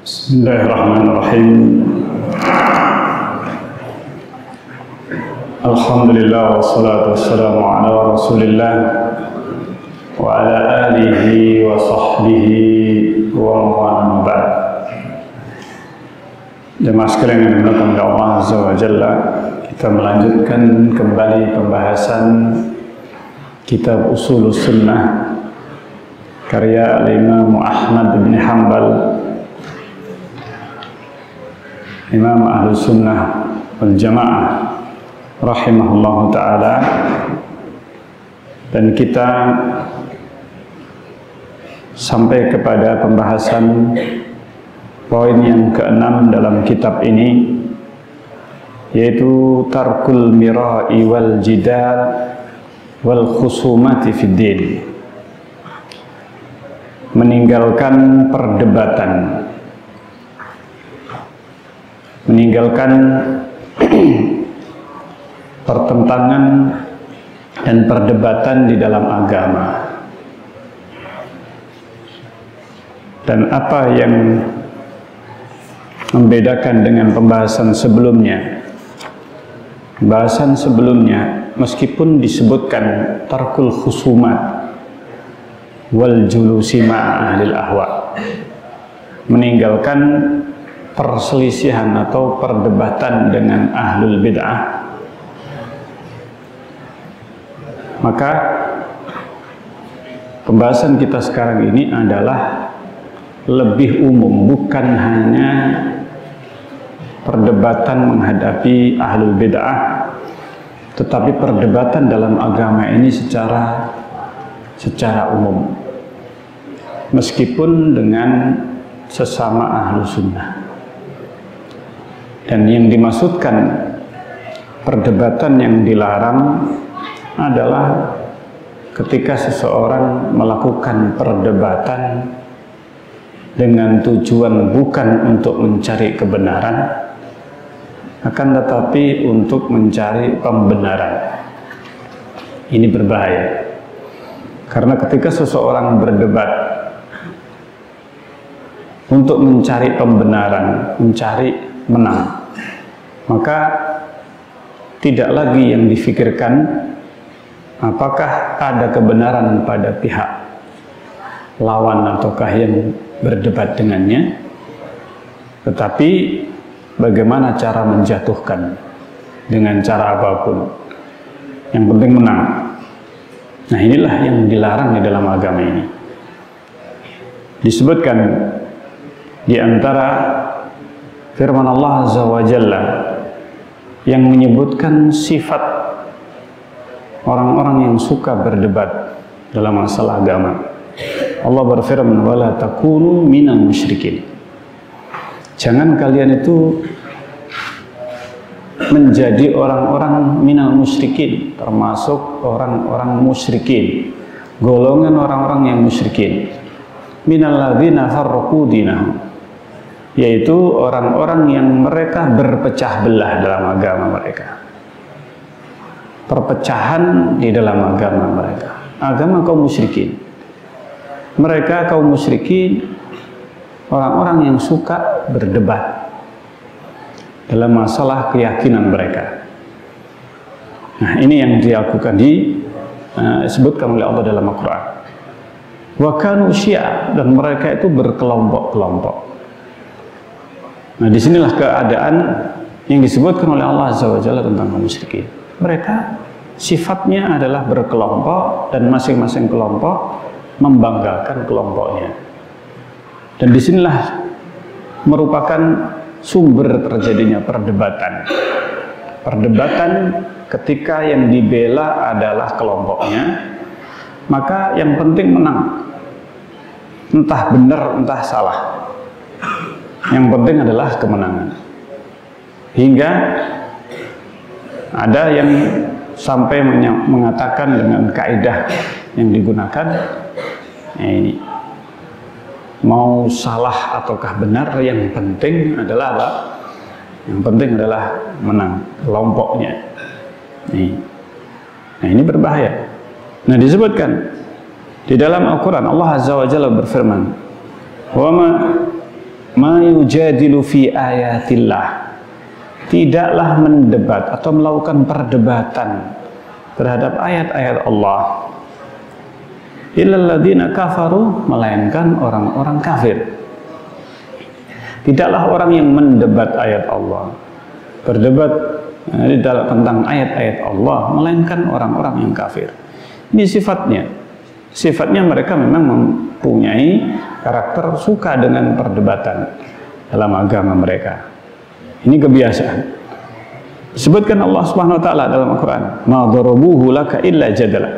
Bismillahirrahmanirrahim. Alhamdulillah wassalatu wassalamu ala Rasulillah wa ala alihi wa sahbihi wa man ba'd. Jemaah sekalian yang dimuliakan oleh Allah Azza wa Jalla, kita melanjutkan kembali pembahasan kitab Ushulus Sunnah karya Imam Ahmad bin Hanbal, Imam Ahlus Sunnah wal Jamaah rahimahullahu ta'ala. Dan kita sampai kepada pembahasan poin yang keenam dalam kitab ini, yaitu tarkul mira'i wal jidal wal khusumati fid din, meninggalkan perdebatan, meninggalkan pertentangan dan perdebatan di dalam agama. Dan apa yang membedakan dengan pembahasan sebelumnya? Pembahasan sebelumnya meskipun disebutkan tarkul khusumat wal julusi ma'a ahlil ahwa, meninggalkan perselisihan atau perdebatan dengan ahlul bid'ah, maka pembahasan kita sekarang ini adalah lebih umum, bukan hanya perdebatan menghadapi ahlul bid'ah, tetapi perdebatan dalam agama ini secara umum, meskipun dengan sesama ahlu sunnah. Dan yang dimaksudkan perdebatan yang dilarang adalah ketika seseorang melakukan perdebatan dengan tujuan bukan untuk mencari kebenaran, akan tetapi untuk mencari pembenaran. Ini berbahaya, karena ketika seseorang berdebat untuk mencari pembenaran, mencari menang, maka tidak lagi yang difikirkan apakah ada kebenaran pada pihak lawan ataukah yang berdebat dengannya, tetapi bagaimana cara menjatuhkan dengan cara apapun, yang penting menang. Nah, inilah yang dilarang di dalam agama ini. Disebutkan di antara firman Allah Azza wa Jalla yang menyebutkan sifat orang-orang yang suka berdebat dalam masalah agama. Allah berfirman, wala takunu minal musyrikin. Jangan kalian itu menjadi orang-orang minal musyrikin, termasuk orang-orang musyrikin, golongan orang-orang yang musyrikin. Minal ladzina farraqu dinahum, yaitu orang-orang yang mereka berpecah belah dalam agama mereka. Perpecahan di dalam agama mereka, agama kaum musyrikin. Mereka kaum musyrikin, orang-orang yang suka berdebat dalam masalah keyakinan mereka. Nah, ini yang dilakukan, disebutkan oleh Allah dalam Al-Quran. Wa kanu syi'a, dan mereka itu berkelompok-kelompok. Nah, disinilah keadaan yang disebutkan oleh Allah Azza wa Jalla tentang kaum musyrikin. Mereka sifatnya adalah berkelompok, dan masing-masing kelompok membanggakan kelompoknya. Dan disinilah merupakan sumber terjadinya perdebatan. Perdebatan ketika yang dibela adalah kelompoknya, maka yang penting menang. Entah benar, entah salah. Yang penting adalah kemenangan. Hingga ada yang sampai mengatakan dengan kaidah yang digunakan, ini mau salah ataukah benar, yang penting adalah apa? Yang penting adalah menang kelompoknya. Nah, ini berbahaya. Nah, disebutkan di dalam Al-Quran, Allah Azza wa Jalla berfirman, "Wa ma yujadilu fi ayatillah, tidaklah mendebat atau melakukan perdebatan terhadap ayat-ayat Allah, illal ladzina kafaru, melainkan orang-orang kafir. Tidaklah orang yang mendebat ayat Allah, berdebat tentang ayat-ayat Allah, melainkan orang-orang yang kafir. Ini sifatnya mereka memang mempunyai karakter suka dengan perdebatan dalam agama mereka. Ini kebiasaan. Disebutkan Allah Subhanahu wa taala dalam Al-Qur'an, ma darabuhu laka illa jadala.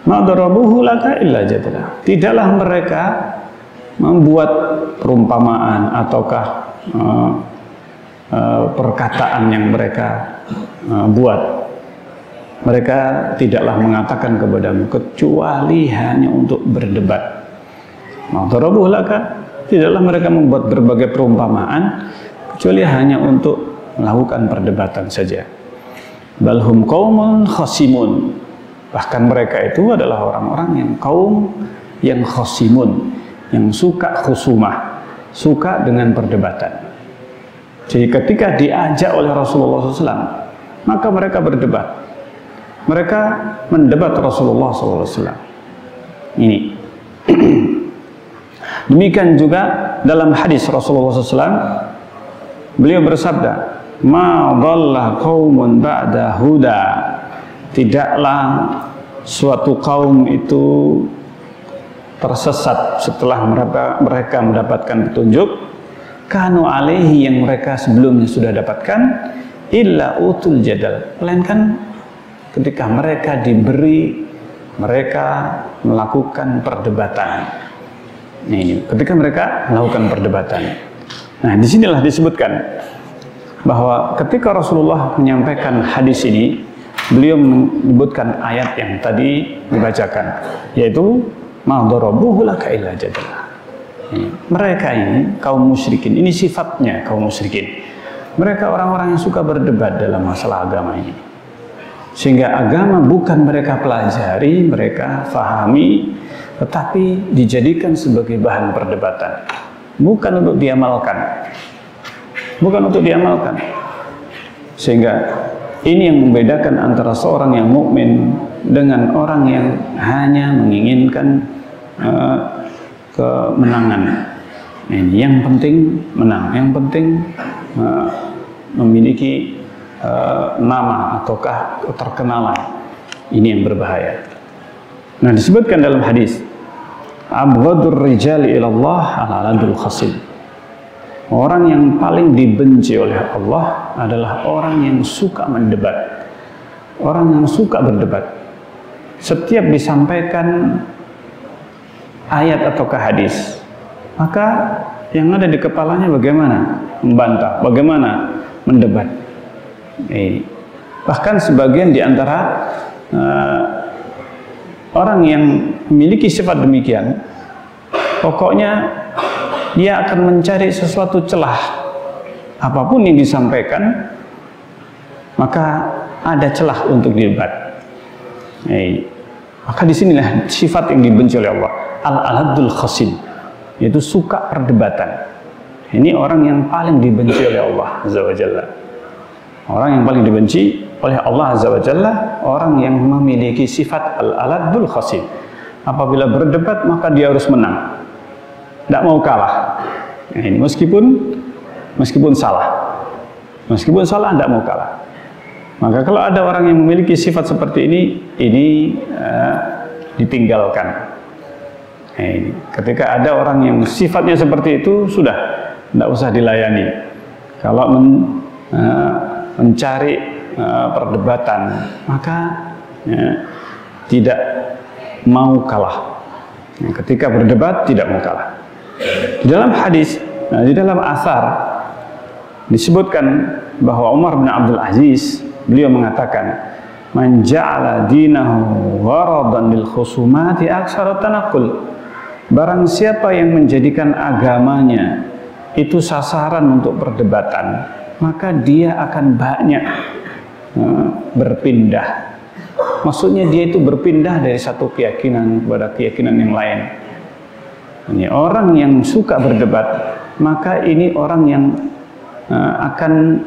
Ma darabuhu laka illa jadala. Tidaklah mereka membuat perumpamaan ataukah perkataan yang mereka buat. Mereka tidaklah mengatakan kepadamu kecuali hanya untuk berdebat. Ma darabuhu laka, tidaklah mereka membuat berbagai perumpamaan kecuali hanya untuk melakukan perdebatan saja. Balhum qaumun khasimun, bahkan mereka itu adalah orang-orang yang kaum yang khasimun, yang suka khusumah, suka dengan perdebatan. Jadi ketika diajak oleh Rasulullah SAW, maka mereka berdebat. Mereka mendebat Rasulullah SAW. Ini. Demikian juga dalam hadis Rasulullah SAW, beliau bersabda, ma dhalla qaumun ba'da huda, tidaklah suatu kaum itu tersesat setelah mereka mendapatkan petunjuk, kanu alaihi, yang mereka sebelumnya sudah dapatkan, illa utul jadal, melainkan ketika mereka diberi, mereka melakukan perdebatan. Nah, ini ketika mereka melakukan perdebatan. Nah, disinilah disebutkan bahwa ketika Rasulullah menyampaikan hadis ini, beliau menyebutkan ayat yang tadi dibacakan, yaitu ma darabuhu laka illa jadala. Mereka ini kaum musyrikin, ini sifatnya kaum musyrikin. Mereka orang-orang yang suka berdebat dalam masalah agama ini, sehingga agama bukan mereka pelajari, mereka fahami, tetapi dijadikan sebagai bahan perdebatan, bukan untuk diamalkan. Bukan untuk diamalkan. Sehingga ini yang membedakan antara seorang yang mukmin dengan orang yang hanya menginginkan kemenangan. Ini yang penting menang, yang penting memiliki nama ataukah keterkenalan. Ini yang berbahaya. Nah, disebutkan dalam hadis, abghadur rijali ilallah al-aladul khasim. Orang yang paling dibenci oleh Allah adalah orang yang suka mendebat, orang yang suka berdebat. Setiap disampaikan ayat atau hadis, maka yang ada di kepalanya bagaimana membantah, bagaimana mendebat. Bahkan sebagian di antara orang yang memiliki sifat demikian, pokoknya dia akan mencari sesuatu celah, apapun yang disampaikan, maka ada celah untuk didebat. Maka disinilah sifat yang dibenci oleh Allah, al-aladul khasim, yaitu suka perdebatan. Ini orang yang paling dibenci oleh Allah Azza wa Jalla. Orang yang paling dibenci oleh Allah Azza wa Jalla, orang yang memiliki sifat al-aladul khasim. Apabila berdebat maka dia harus menang, tidak mau kalah. Nah, ini meskipun salah, tidak mau kalah. Maka kalau ada orang yang memiliki sifat seperti ini ditinggalkan. Nah, ini ketika ada orang yang sifatnya seperti itu, sudah tidak usah dilayani. Kalau mencari perdebatan, maka tidak mau kalah. Ketika berdebat tidak mau kalah. Di dalam hadis, di dalam athar disebutkan bahwa Umar bin Abdul Aziz, beliau mengatakan, man ja'ala dinahu gharadan lil khusumati aksara tanaqul. Barang siapa yang menjadikan agamanya itu sasaran untuk perdebatan, maka dia akan banyak berpindah. Maksudnya dia itu berpindah dari satu keyakinan kepada keyakinan yang lain. Ini orang yang suka berdebat, maka ini orang yang akan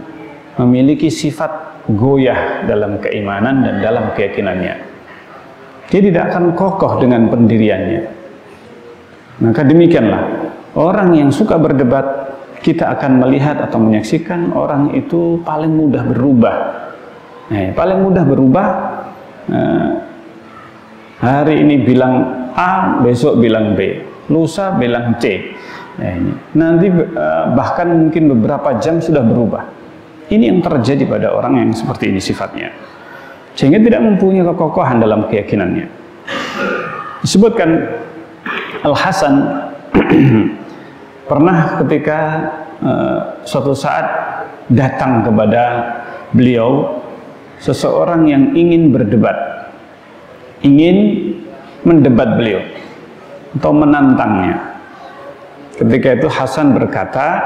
memiliki sifat goyah dalam keimanan dan dalam keyakinannya. Dia tidak akan kokoh dengan pendiriannya. Maka demikianlah, orang yang suka berdebat, kita akan melihat atau menyaksikan orang itu paling mudah berubah. Paling mudah berubah, hari ini bilang A, besok bilang B, lusa bilang C. Nanti bahkan mungkin beberapa jam sudah berubah. Ini yang terjadi pada orang yang seperti ini sifatnya, sehingga tidak mempunyai kekokohan dalam keyakinannya. Disebutkan Al-Hasan pernah ketika suatu saat datang kepada beliau seseorang yang ingin berdebat, ingin mendebat beliau atau menantangnya. Ketika itu Hasan berkata,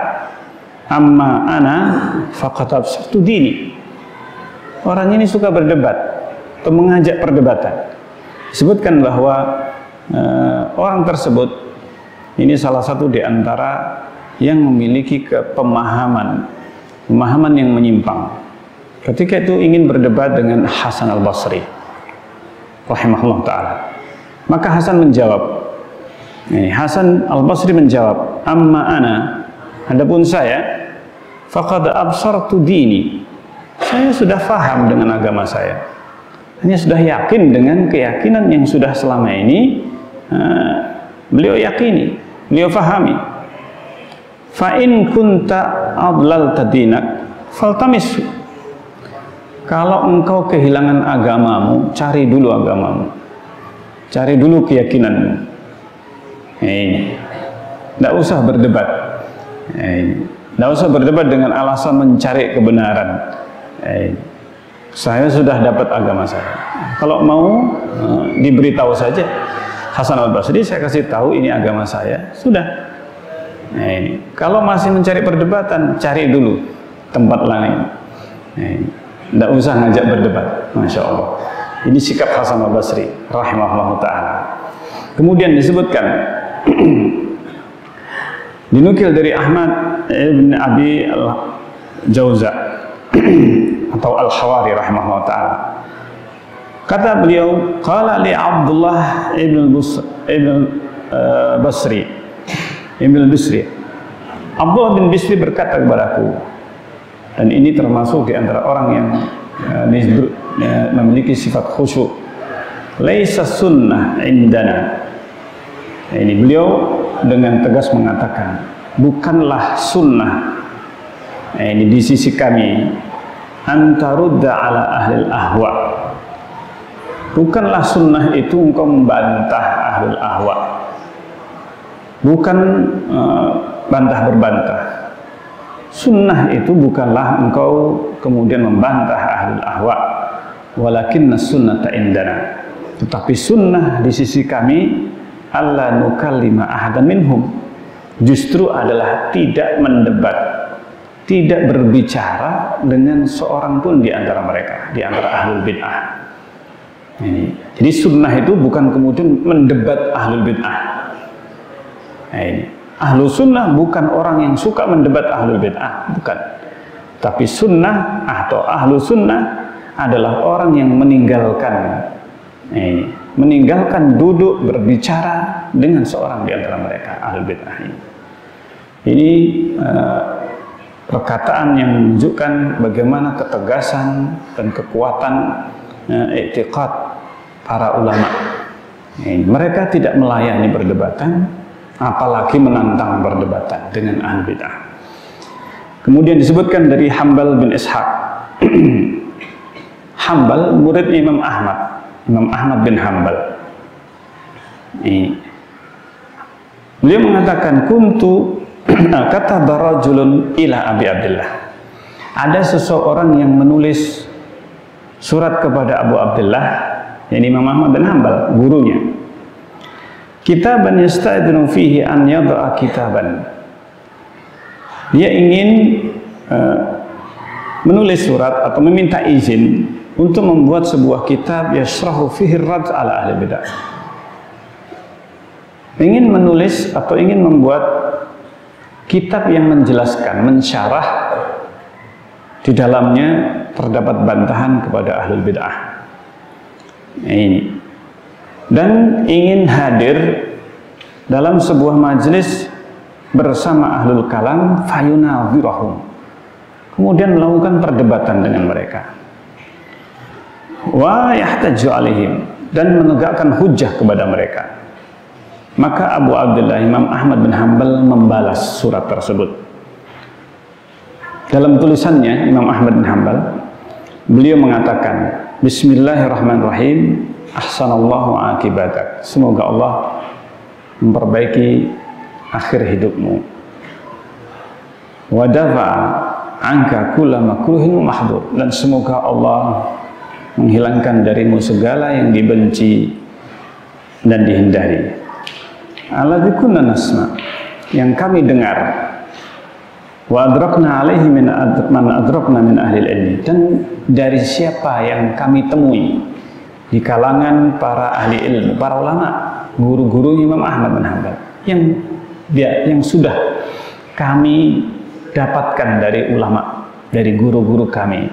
amma ana faqad absartu dini. Orang ini suka berdebat atau mengajak perdebatan. Disebutkan bahwa orang tersebut ini salah satu di antara yang memiliki pemahaman yang menyimpang. Ketika itu ingin berdebat dengan Hasan al-Basri rahimahullah ta'ala, maka Hasan menjawab, Hasan al-Basri menjawab, amma ana, adapun saya, faqad absartu dini, saya sudah faham dengan agama saya, hanya sudah yakin dengan keyakinan yang sudah selama ini beliau yakini, beliau fahami. Fa in kunta adlalta dinak faltamis, kalau engkau kehilangan agamamu, cari dulu agamamu, cari dulu keyakinanmu. Tidak usah berdebat, tidak usah berdebat dengan alasan mencari kebenaran. Saya sudah dapat agama saya, kalau mau diberitahu saja Hasan al-Basri, saya kasih tahu ini agama saya, sudah. Kalau masih mencari perdebatan, cari dulu tempat lain. Tidak usah ngajak berdebat. Masya Allah, ini sikap Hasan al-Basri rahimahullah ta'ala. Kemudian disebutkan dinukil dari Ahmad ibn Abi al-Jauza atau al-Hawari rahimahullah ta'ala, kata beliau, qala li Abdullah ibn Basri, Abdullah bin Bisri berkata kepadaku, dan ini termasuk di antara orang yang memiliki sifat khusyuk, laisa sunnah indana. Ini beliau dengan tegas mengatakan, bukanlah sunnah ini di sisi kami, antarudda ala ahlil ahwa, bukanlah sunnah itu engkau membantah ahlul ahwa, bukan bantah berbantah. Sunnah itu bukanlah engkau kemudian membantah ahlul ahwa, walakinna sunnata indana, tetapi sunnah di sisi kami, alla nukallima ahadan minhum, justru adalah tidak mendebat, tidak berbicara dengan seorang pun di antara mereka, di antara ahlul bid'ah. Jadi sunnah itu bukan kemudian mendebat ahlul bid'ah. Ahlul sunnah bukan orang yang suka mendebat ahlul bid'ah, bukan. Tapi sunnah atau ahlul sunnah adalah orang yang meninggalkan duduk berbicara dengan seorang di antara mereka, ahlul bid'ah ini. Ini perkataan yang menunjukkan bagaimana ketegasan dan kekuatan i'tiqad para ulama. Mereka tidak melayani perdebatan, apalagi menantang perdebatan dengan ahlul bid'ah. Kemudian disebutkan dari Hambal bin Ishaq. Hambal murid Imam Ahmad, Imam Ahmad bin Hambal. Beliau mengatakan, kuntu kata barajulun ila Abi Abdullah. Ada seseorang yang menulis surat kepada Abu Abdullah, yakni Imam Ahmad bin Hambal, gurunya. Kitaban yasta'dinu fihi an yada'a kitaban. Dia ingin menulis surat atau meminta izin untuk membuat sebuah kitab yashrahu fihi ar-rad ala ahli bid'ah. Ingin menulis atau ingin membuat kitab yang menjelaskan, mensyarah, di dalamnya terdapat bantahan kepada ahlul bid'ah. Ini. Dan ingin hadir dalam sebuah majelis bersama ahlul kalam, fayunadhirahum, kemudian melakukan perdebatan dengan mereka, wa yahtaju alaihim, dan menegakkan hujjah kepada mereka. Maka Abu Abdullah Imam Ahmad bin Hanbal membalas surat tersebut. Dalam tulisannya Imam Ahmad bin Hanbal, beliau mengatakan, Bismillahirrahmanirrahim, ahsanallahu akibatak, semoga Allah memperbaiki akhir hidupmu, wa dafa'a anka kulla makruhin mahdur, dan semoga Allah menghilangkan darimu segala yang dibenci dan dihindari. Alladzi kunna nasma, yang kami dengar, wa adrakna alaihi man adrakna min ahli ilmi, dan dari siapa yang kami temui di kalangan para ahli ilmu, para ulama, guru-guru Imam Ahmad bin Hanbal, yang sudah kami dapatkan dari ulama, dari guru-guru kami,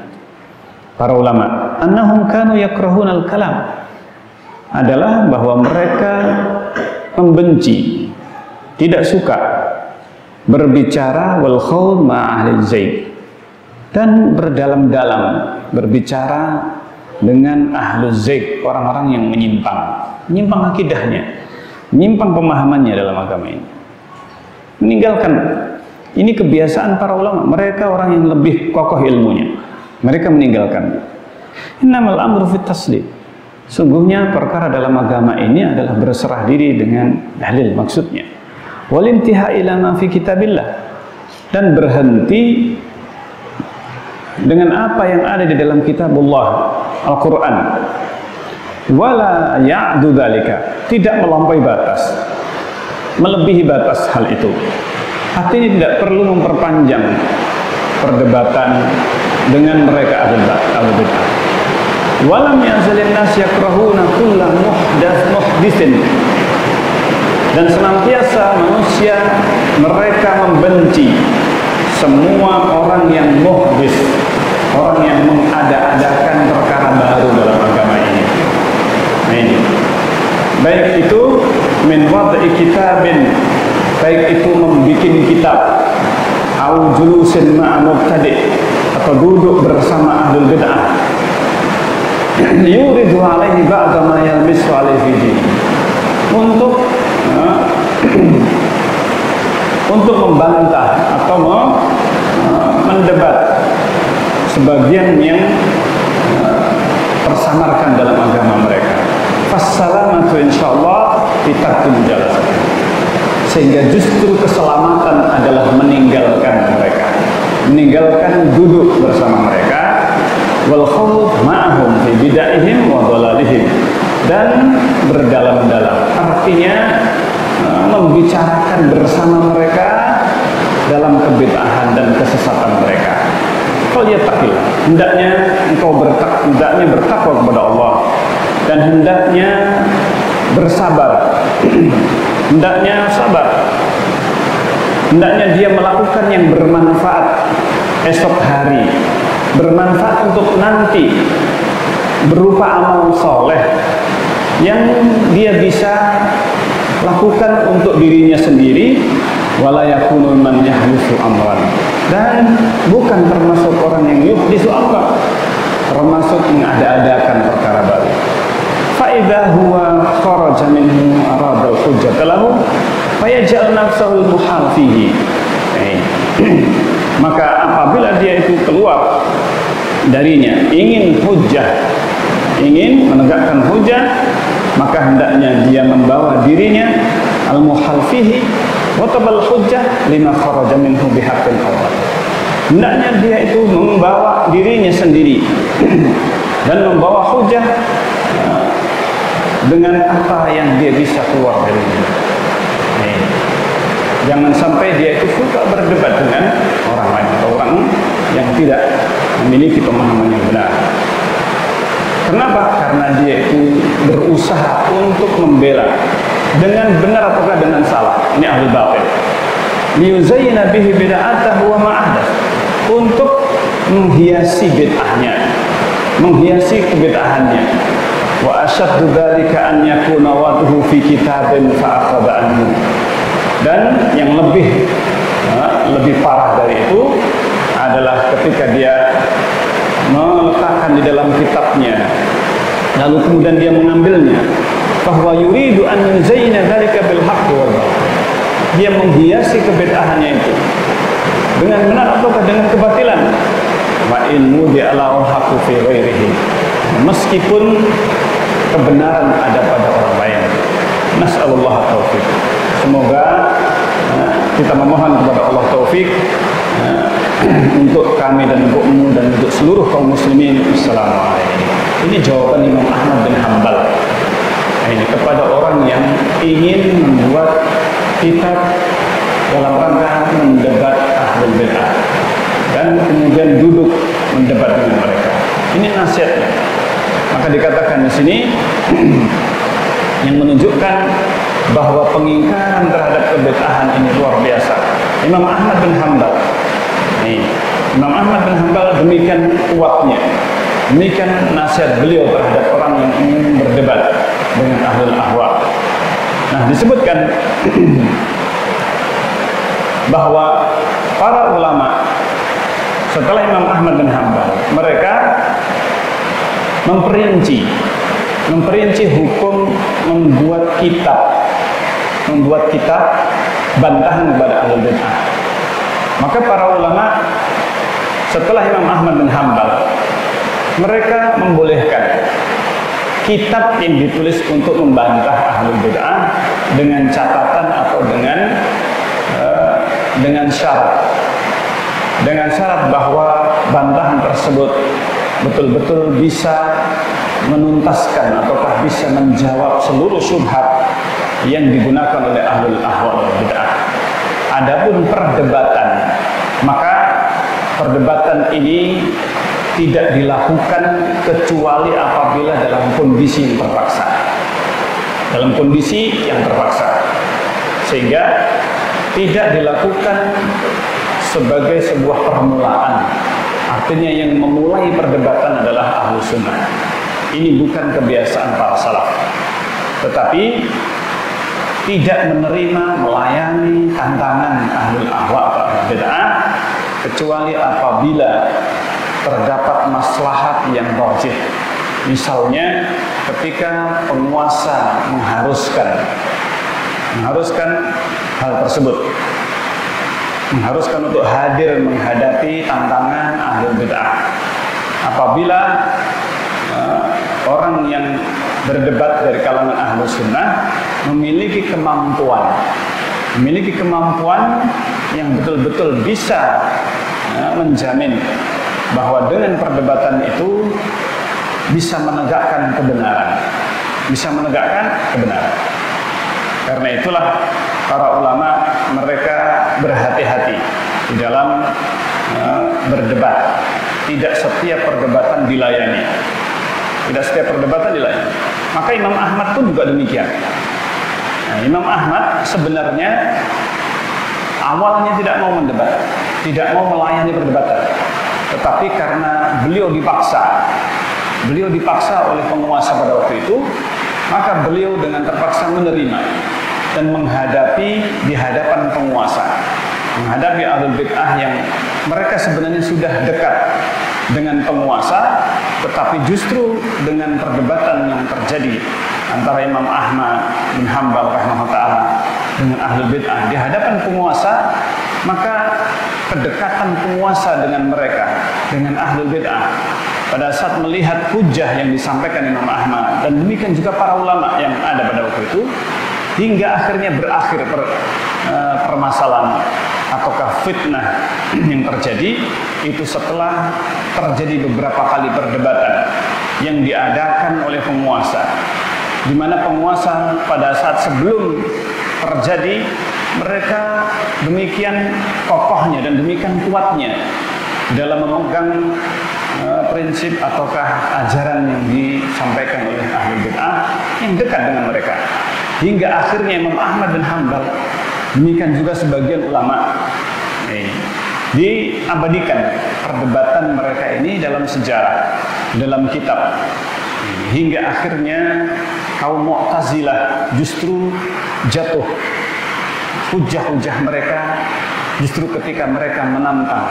para ulama, annahum kanu yakrahunal kalam, adalah bahwa mereka membenci, tidak suka berbicara wal khawd ma ahli zaid, dan berdalam-dalam berbicara dengan ahlu zaid, orang-orang yang menyimpang akidahnya, menyimpang pemahamannya dalam agama ini, meninggalkan. Ini kebiasaan para ulama, mereka orang yang lebih kokoh ilmunya, mereka meninggalkan. Innamal amru fit taslim, sungguhnya perkara dalam agama ini adalah berserah diri dengan dalil, maksudnya wal intiha ila ma fi kitabillah, dan berhenti dengan apa yang ada di dalam kitabullah Al-Quran, wala ya'du dzalika, tidak melampaui batas, melebihi batas hal itu. Artinya tidak perlu memperpanjang perdebatan dengan mereka ahli bid'ah. Walam yazalin nas yakrahuna kulla muhditsin, dan senantiasa manusia mereka membenci semua orang yang muhdits, orang yang mengada-adakan perkara baru dalam agama ini. Nah, ini baik itu min wad'i kitabin, baik itu membuat kitab, au julusin ma'a mubtadi', atau duduk bersama ahlul bid'ah, yuridu alaihi ba'da ma yalbisu alaihi, untuk membantah atau mendebat sebagian yang tersamarkan dalam agama mereka. Fassalamatu insyaallah bitarkil jalasah, sehingga justru keselamatan adalah meninggalkan mereka, meninggalkan duduk bersama mereka, wal khawd ma'ahum fi bid'ahihim wa dhalalihim, dan berdalam-dalam, artinya membicarakan bersama mereka dalam kebid'ahan dan kesesatan mereka. Kalau ya takil, hendaknya engkau bertakwa kepada Allah, dan hendaknya bersabar, hendaknya sabar, hendaknya dia melakukan yang bermanfaat esok hari, bermanfaat untuk nanti, berupa amal soleh yang dia bisa lakukan untuk dirinya sendiri, wala yakunu man yahlisu amran, dan bukan termasuk orang yang yuhdisu amran, termasuk mengada-adakan perkara baru. Fa idza huwa kharaja minhu arada al-hujjah lahu fayaj'al nafsahu muhal fihi. Maka apabila dia itu keluar darinya ingin hujjah, ingin menegakkan hujjah, maka hendaknya dia membawa dirinya al-muhal fihi wa tabal hujjah lima kharaja minhu bihaqqil Allah. Hendaknya dia itu membawa dirinya sendiri dan membawa hujjah dengan apa yang dia bisa keluar darinya. Jangan sampai dia itu suka berdebat dengan orang lain atau orang yang tidak memiliki pemahaman yang benar. Kenapa? Karena dia itu berusaha untuk membela dengan benar ataukah dengan salah. Ini ahli batil. liyuzayyina bihi bid'atahu wa ma'ahdath, untuk menghiasi bid'ahnya, menghiasi kebid'ahannya. Wa asyaddu dzalika an yakuna waduhu fi kitabin fa'akhadha anhu, dan yang lebih parah dari itu adalah ketika dia meletakkan di dalam kitabnya lalu kemudian dia mengambilnya, bahwa yuridu an yuzayyina dzalika bil haqqi wal batil, dia menghiasi kebid'ahannya itu dengan benar ataukah dengan kebatilan. Wa in mudi'ala al-haqqu fi ghairihi, meskipun kebenaran ada pada orang lain. Nas'alullah taufiq. Semoga kita memohon kepada Allah taufik untuk kami dan untukmu dan untuk seluruh kaum muslimin. Assalamualaikum. Ini jawaban Imam Ahmad bin Hanbal ini kepada orang yang ingin membuat kitab dalam rangka mendebat ahlul bid'ah dan kemudian duduk mendebat dengan mereka. Ini nasihatnya. Maka dikatakan di sini yang menunjukkan bahwa pengingkaran terhadap kebid'ahan ini luar biasa. Imam Ahmad bin Hanbal, Imam Ahmad bin Hanbal demikian kuatnya, demikian nasihat beliau terhadap orang yang ingin berdebat dengan ahlul ahwa. Nah, disebutkan bahwa para ulama setelah Imam Ahmad bin Hanbal, mereka memperinci hukum membuat kitab bantahan kepada ahlul bid'ah. Maka para ulama setelah Imam Ahmad bin Hanbal, mereka membolehkan kitab yang ditulis untuk membantah ahlul bid'ah dengan catatan atau dengan syarat bahwa bantahan tersebut betul-betul bisa menuntaskan ataukah bisa menjawab seluruh syubhat yang digunakan oleh ahlul ahwa wal bid'ah. Adapun perdebatan, maka perdebatan ini tidak dilakukan kecuali apabila dalam kondisi yang terpaksa. Dalam kondisi yang terpaksa. Sehingga tidak dilakukan sebagai sebuah permulaan. Artinya yang memulai perdebatan adalah ahlu sunnah. Ini bukan kebiasaan para salaf. Tetapi tidak menerima, melayani tantangan ahlul ahwa wal bid'ah kecuali apabila terdapat maslahat yang rajih. Misalnya ketika penguasa mengharuskan hal tersebut, mengharuskan untuk hadir menghadapi tantangan ahlul bid'ah. Apabila orang yang berdebat dari kalangan ahlu sunnah memiliki kemampuan yang betul-betul bisa menjamin bahwa dengan perdebatan itu bisa menegakkan kebenaran. Karena itulah para ulama mereka berhati-hati di dalam berdebat. Tidak setiap perdebatan dilayani. Maka Imam Ahmad pun juga demikian. Nah, Imam Ahmad sebenarnya awalnya tidak mau mendebat, tidak mau melayani perdebatan. Tetapi karena beliau dipaksa oleh penguasa pada waktu itu, maka beliau dengan terpaksa menerima dan di hadapan penguasa, menghadapi ahlul bid'ah yang mereka sebenarnya sudah dekat dengan penguasa, tetapi justru dengan perdebatan yang terjadi antara Imam Ahmad bin Hanbal rahimahullah dengan ahlul bid'ah di hadapan penguasa, maka kedekatan penguasa dengan mereka, dengan ahlul bid'ah pada saat melihat hujah yang disampaikan Imam Ahmad dan demikian juga para ulama yang ada pada waktu itu, hingga akhirnya berakhir permasalahan ataukah fitnah yang terjadi itu setelah terjadi beberapa kali perdebatan yang diadakan oleh penguasa, di mana penguasa pada saat sebelum terjadi mereka demikian kokohnya dan demikian kuatnya dalam memegang prinsip ataukah ajaran yang disampaikan oleh ahli bid'ah yang dekat dengan mereka, hingga akhirnya Imam Ahmad bin Hanbal Demikian juga sebagian ulama diabadikan perdebatan mereka ini dalam sejarah, dalam kitab, hingga akhirnya kaum Mu'tazilah justru jatuh. Hujah-hujah mereka justru ketika mereka menantang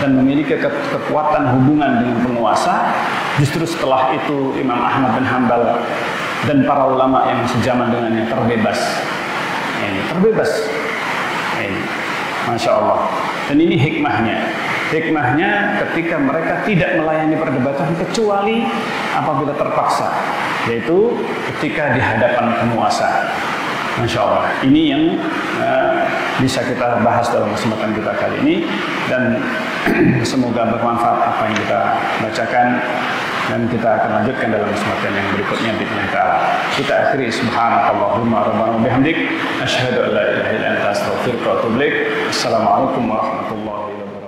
dan memiliki kekuatan hubungan dengan penguasa. Justru setelah itu Imam Ahmad bin Hanbal dan para ulama yang sejaman dengannya terbebas. Terbebas. Masya Allah. Dan ini hikmahnya. Hikmahnya ketika mereka tidak melayani perdebatan kecuali apabila terpaksa, yaitu ketika di hadapan penguasa. Masya Allah. Ini yang bisa kita bahas dalam kesempatan kita kali ini, dan semoga bermanfaat apa yang kita bacakan, dan kita akan lanjutkan dalam kesempatan yang berikutnya bismillah ta'ala. Kita akhiri subhanakallahumma rabbana bihamdik asyhadu an la ilaha illa anta astaghfiruka wa atubu ilaik. Assalamualaikum warahmatullahi wabarakatuh.